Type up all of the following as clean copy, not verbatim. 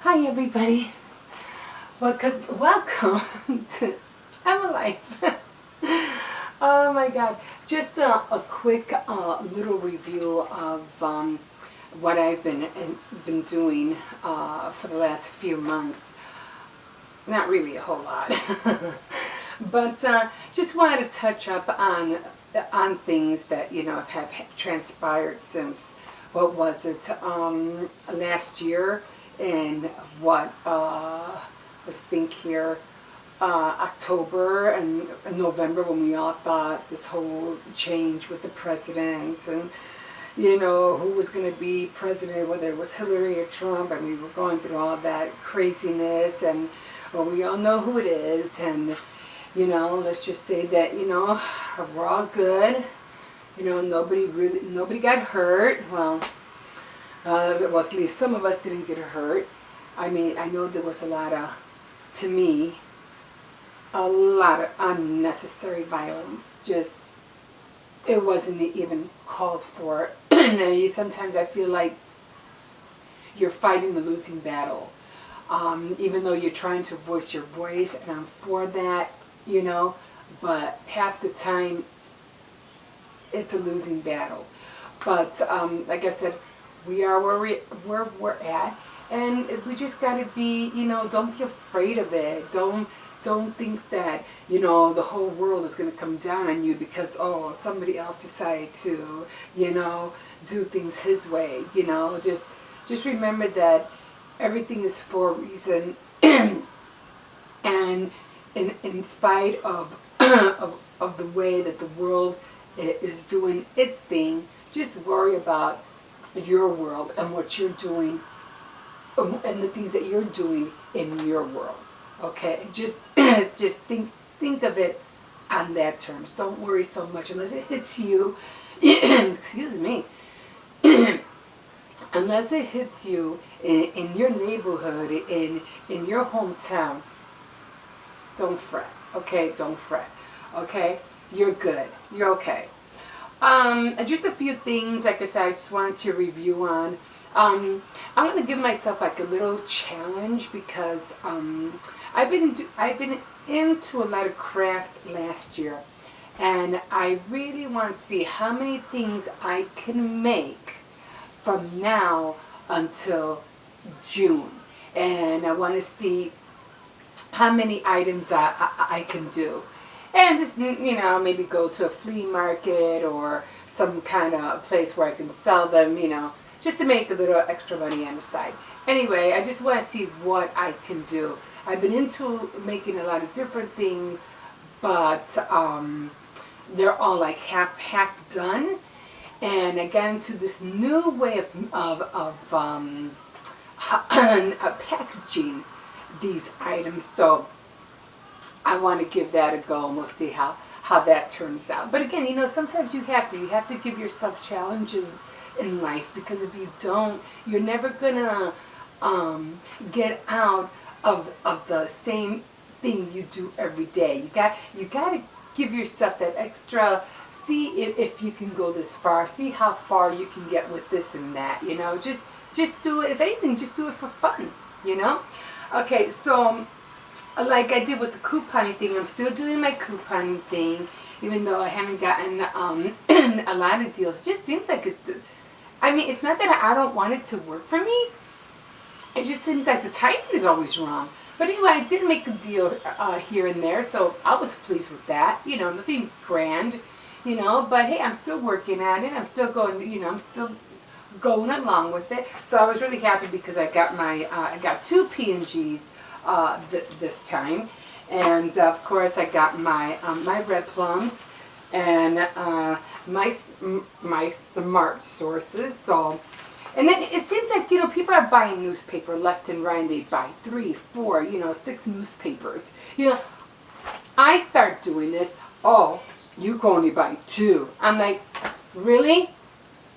Hi everybody. Welcome to Emalife. Oh my God. Just a quick little review of what I've been doing for the last few months. Not really a whole lot, but just wanted to touch up on things that have transpired since, what was it, last year, and what let's think here, October and November, when we all thought this whole change with the president and who was going to be president, whether it was Hillary or Trump. I mean, we're going through all that craziness, and well, we all know who it is, and let's just say that we're all good. Nobody got hurt. Well, at least some of us didn't get hurt. I mean, I know there was to me, a lot of unnecessary violence. Just, it wasn't even called for. Sometimes I feel like you're fighting a losing battle. Even though you're trying to voice your voice, and I'm for that, but half the time it's a losing battle. But like I said, we are where we're at, and we just got to be, don't be afraid of it. Don't think that the whole world is going to come down on you because somebody else decided to do things his way. Just remember that everything is for a reason, and in spite of of the way that the world is doing its thing, just worry about your world and what you're doing, and the things that you're doing in your world. Okay, just think of it on that terms. Don't worry so much unless it hits you. Excuse me. Unless it hits you in your neighborhood, in your hometown, don't fret. Okay, don't fret. Okay, you're good. You're okay. Just a few things, like I said, I just wanted to review on. I'm going to give myself like a little challenge because I've been into a lot of crafts last year, and I really want to see how many things I can make from now until June, and I want to see how many items I can do, and just maybe go to a flea market or some kind of place where I can sell them, just to make a little extra money on the side. Anyway, I just want to see what I can do. I've been into making a lot of different things, but they're all like half done. And I got into this new way of packaging these items. So I want to give that a go, and we'll see how that turns out. But again, sometimes you have to give yourself challenges in life, because if you don't, you're never gonna get out of the same thing you do every day. You got to give yourself that extra. See if you can go this far. See how far you can get with this and that. Just do it. If anything, just do it for fun. Okay, so like I did with the couponing thing, I'm still doing my couponing thing, even though I haven't gotten a lot of deals. It just seems like it's not that I don't want it to work for me. It just seems like the timing is always wrong. But anyway, I did make a deal here and there, so I was pleased with that. Nothing grand, but hey, I'm still working at it. I'm still going, I'm still going along with it. So I was really happy because I got I got 2 P&Gs this time, and of course I got my red plums and my smart sources. So, and then it seems like people are buying newspaper left and right. And they buy 3, 4, 6 newspapers. I start doing this. Oh, you can only buy 2. I'm like, really?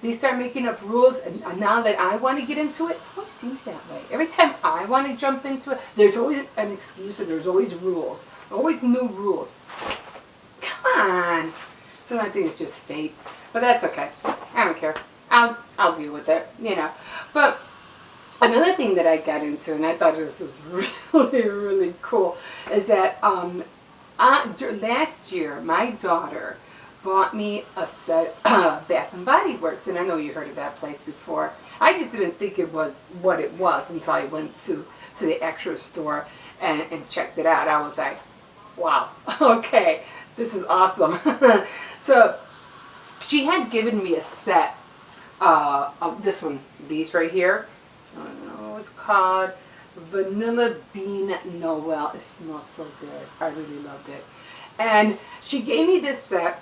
They start making up rules, and now that I want to get into it always seems that way. Every time I want to jump into it, there's always an excuse, and there's always rules, always new rules. Come on. So I think it's just fate, but that's okay. I don't care. I'll deal with it, But Another thing that I got into, and I thought this was really, really cool, is that last year my daughter bought me a set of Bath and Body Works, and I know you heard of that place before. I just didn't think it was what it was until I went to the actual store and checked it out. I was like, wow, okay, this is awesome. So she had given me a set of this one, these right here. I don't know what it's called. Vanilla Bean Noel. It smells so good. I really loved it. And she gave me this set,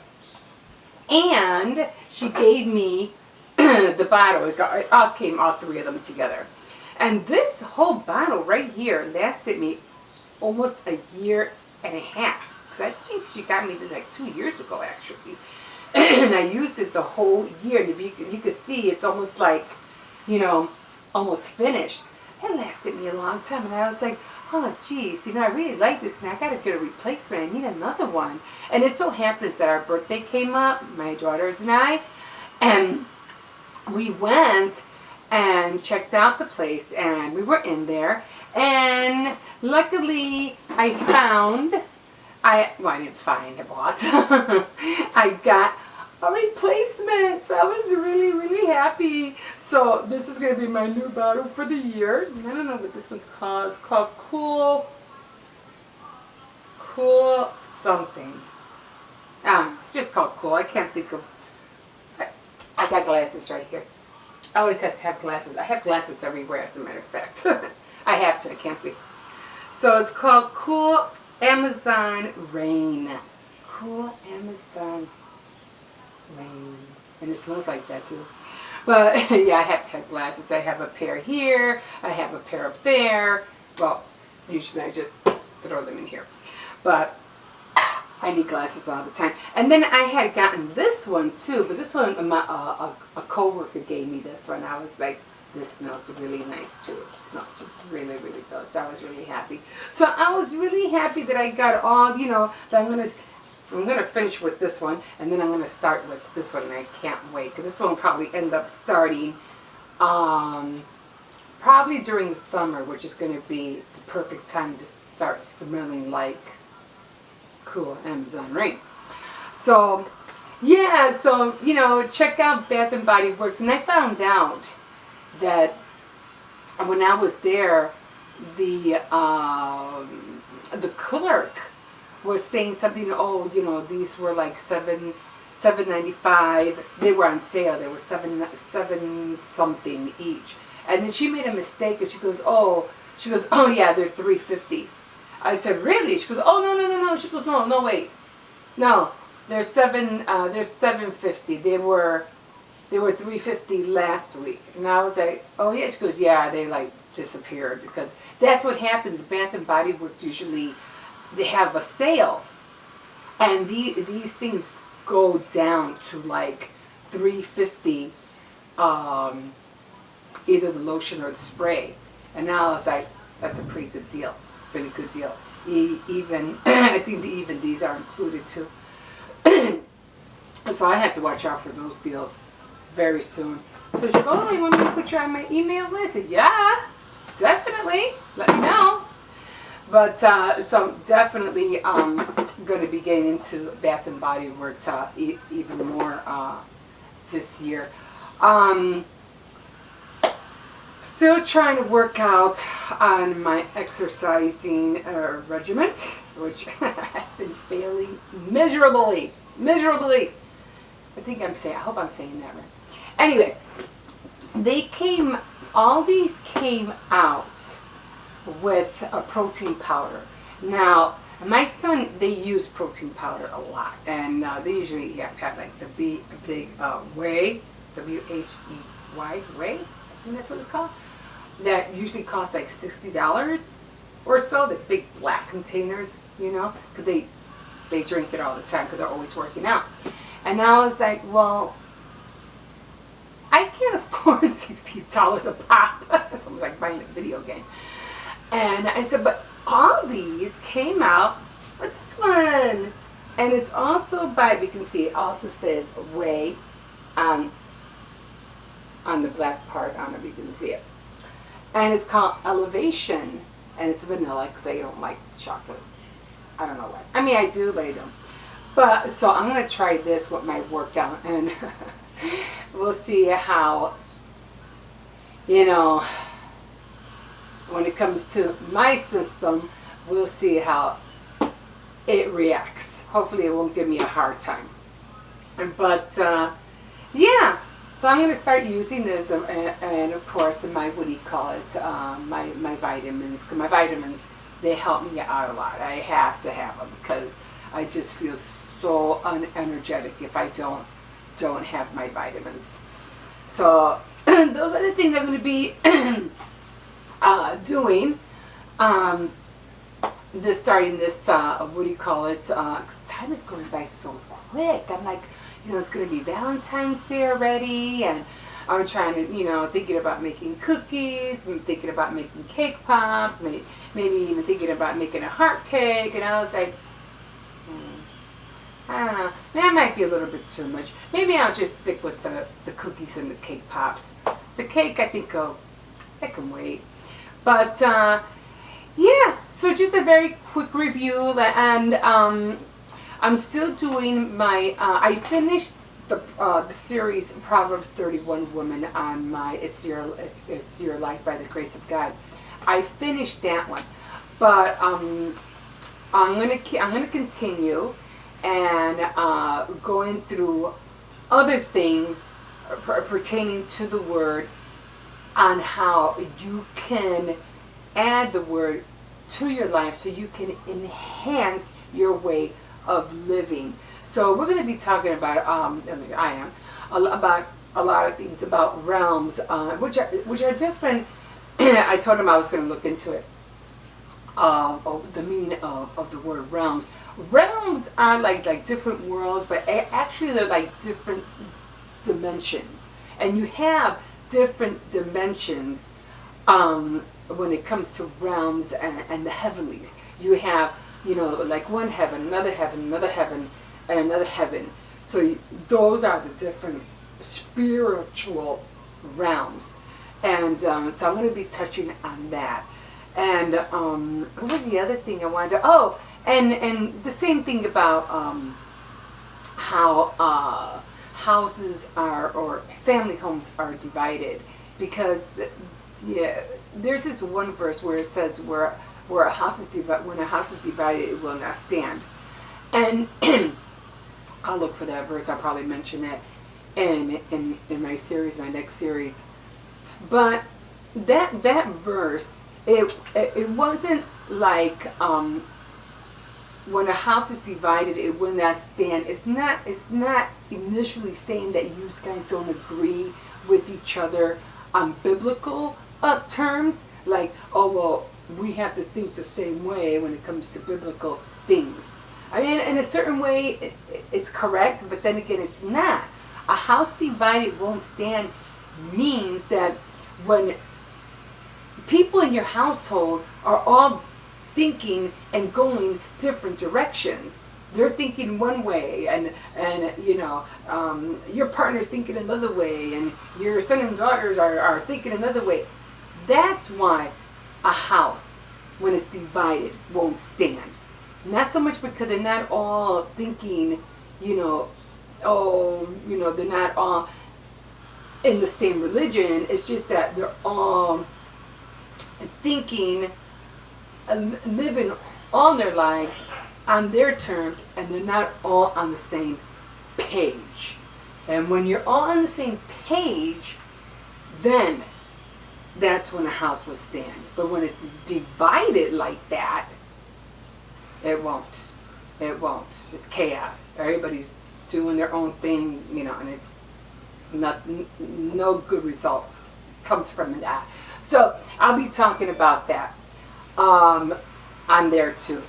and she gave me the bottle. It all came, all three of them together. And this whole bottle right here lasted me almost a year and a half. Because I think she got me this like 2 years ago, actually. And I used it the whole year. And if you could see, it's almost like, you know, almost finished. It lasted me a long time. And I was like, oh, geez, you know, I really like this, and I got to get a replacement. I need another one. And it so happens that our birthday came up, my daughters and I, and we went and checked out the place, and we were in there, and luckily I bought, I got a replacement. So I was really, really happy. So this is going to be my new bottle for the year. I don't know what this one's called. It's called Cool something. It's just called Cool. I can't think of. I got glasses right here. I always have to have glasses. I have glasses everywhere, as a matter of fact. I have to. I can't see. So it's called Cool Amazon Rain. Cool Amazon Rain. And it smells like that too. But yeah, I have to have glasses. I have a pair here. I have a pair up there. Well, usually I just throw them in here. But I need glasses all the time. And then I had gotten this one too. But this one, a coworker gave me this one. I was like, this smells really nice too. It smells really, really good. So I was really happy. So I was really happy that I got all, you know, that I'm going to finish with this one, and then I'm going to start with this one, and I can't wait, because this one will probably end up starting probably during the summer, which is going to be the perfect time to start smelling like Cool Amazon Rain. So, yeah, so, you know, check out Bath and Body Works, and I found out that when I was there, the clerk was saying something, oh, you know, these were like $7.95. They were on sale. They were seven something each. And then she made a mistake, and she goes, oh yeah, they're $3.50. I said, really? She goes, oh no. She goes, no, wait, no, they're $7.50. They were $3.50 last week. And I was like, oh yeah. She goes, yeah, they like disappeared, because that's what happens. Bath and Body Works usually, they have a sale, and these things go down to like $3.50, either the lotion or the spray. And now it's like, that's a pretty good deal, really good deal. Even I think even these are included too. So I have to watch out for those deals very soon. So she goes, oh, you want me to put you on my email list? I said, yeah, definitely. Let me know. But so I'm definitely going to be getting into Bath and Body Works even more this year. Still trying to work out on my exercising regimen, which I've been failing miserably. I hope I'm saying that right. Anyway, all these came out with a protein powder. Now, my son, they use protein powder a lot, and they usually have like the big whey, W-H-E-Y, whey, I think that's what it's called. That usually costs like $60 or so, the big black containers, you know, because they drink it all the time because they're always working out. And I was like, well, I can't afford $60 a pop. It's almost like buying a video game. And I said, but all these came out with this one. And it's also by, you can see, it also says whey on the black part on it, you can see it. and it's called Elevation, and it's vanilla because I don't like chocolate. I don't know why. I mean, I do, but I don't. But so I'm gonna try this with my workout, and we'll see how, you know, when it comes to my system, we'll see how it reacts. Hopefully, it won't give me a hard time. But yeah, so I'm going to start using this, and of course, my, what do you call it? My vitamins. 'Cause my vitamins, they help me out a lot. I have to have them because I just feel so unenergetic if I don't have my vitamins. So those are the things I'm going to be doing. Starting this, what do you call it? Time is going by so quick. I'm like, it's going to be Valentine's Day already, and I'm trying to, thinking about making cookies, I'm thinking about making cake pops, maybe even thinking about making a heart cake, and I was like, I don't know, that might be a little bit too much. Maybe I'll just stick with the cookies and the cake pops. The cake, I think, that can wait. But, yeah, so just a very quick review, and I'm still doing my, I finished the series Proverbs 31 Woman on my It's Your Life by the Grace of God. I finished that one, but I'm gonna continue and going through other things pertaining to the Word, on how you can add the Word to your life so you can enhance your way of living. So we're going to be talking about, I am, about a lot of things, about realms, which are different. I told him I was going to look into it, the meaning of the word realms. Realms are like different worlds, but actually they're like different dimensions. And you have different dimensions when it comes to realms and the heavenlies. You have, like one heaven, another heaven, another heaven, and another heaven. So those are the different spiritual realms. And so I'm going to be touching on that. And what was the other thing I wanted to, and the same thing about how houses are, or family homes are divided. Because, there's this one verse where it says where a house is when a house is divided, it will not stand. And I'll look for that verse. I'll probably mention it in my series, my next series. But that verse, it wasn't like when a house is divided, it will not stand. It's not initially saying that you guys don't agree with each other on biblical terms, like, we have to think the same way when it comes to biblical things. I mean, in a certain way, it's correct, but then again, it's not. A house divided won't stand means that when people in your household are all thinking and going different directions, they're thinking one way, and your partner's thinking another way, and your son and daughters are thinking another way. That's why a house, when it's divided, won't stand. Not so much because they're not all thinking, they're not all in the same religion. It's just that they're all thinking, living all their lives on their terms, and they're not all on the same page. And when you're all on the same page, then that's when a house will stand. But when it's divided like that, it won't. It won't. It's chaos. Everybody's doing their own thing, and it's no good results comes from that. So I'll be talking about that on there too.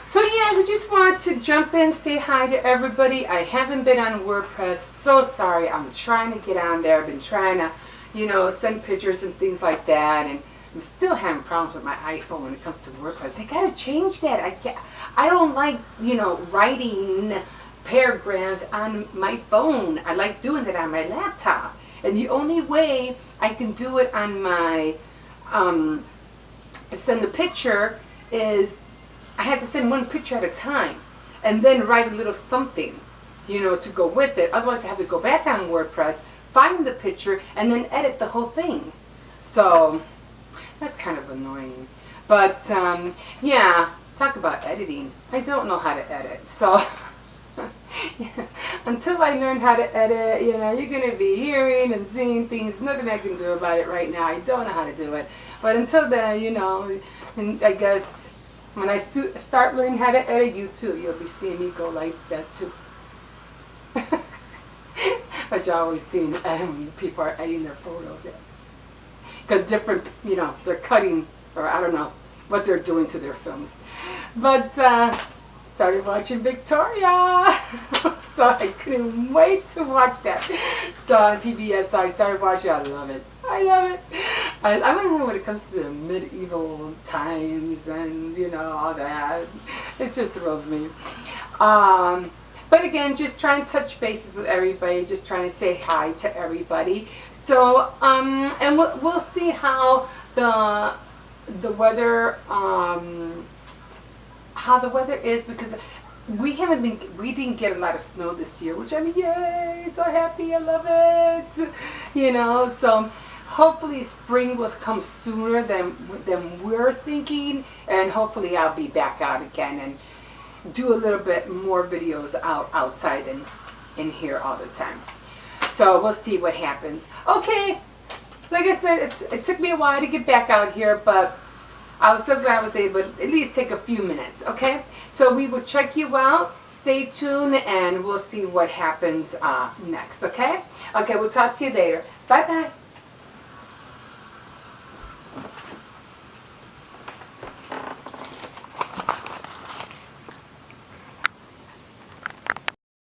So I just wanted to jump in, say hi to everybody. I haven't been on WordPress. So sorry. I'm trying to get on there. I've been trying to, send pictures and things like that, and I'm still having problems with my iPhone when it comes to WordPress. They gotta change that. I don't like, writing paragraphs on my phone. I like doing it on my laptop. And the only way I can do it on my um, send the picture is I had to send one picture at a time and then write a little something, to go with it. Otherwise, I have to go back on WordPress, find the picture, and then edit the whole thing. So that's kind of annoying. But yeah, talk about editing. I don't know how to edit. So until I learn how to edit, you're going to be hearing and seeing things. Nothing I can do about it right now. I don't know how to do it. But until then, and I guess when I start learning how to edit, you too, you'll be seeing me go like that too. But you always see when people are editing their photos. Because different, they're cutting, or I don't know what they're doing to their films. But started watching Victoria. So I couldn't wait to watch that. So on PBS, so I started watching. I love it. I love it. I want to know when it comes to the medieval times and all that. It just thrills me. But again, just trying to touch bases with everybody. Just trying to say hi to everybody. So and we'll see how the weather is, because we didn't get a lot of snow this year, which yay, so happy, I love it. So hopefully spring will come sooner than we're thinking, and hopefully I'll be back out again and do a little bit more videos outside and in here all the time. So we'll see what happens. Okay, like I said, it took me a while to get back out here, but I was so glad I was able to at least take a few minutes, okay? So we will check you out. Stay tuned, and we'll see what happens next, okay? Okay, we'll talk to you later. Bye-bye.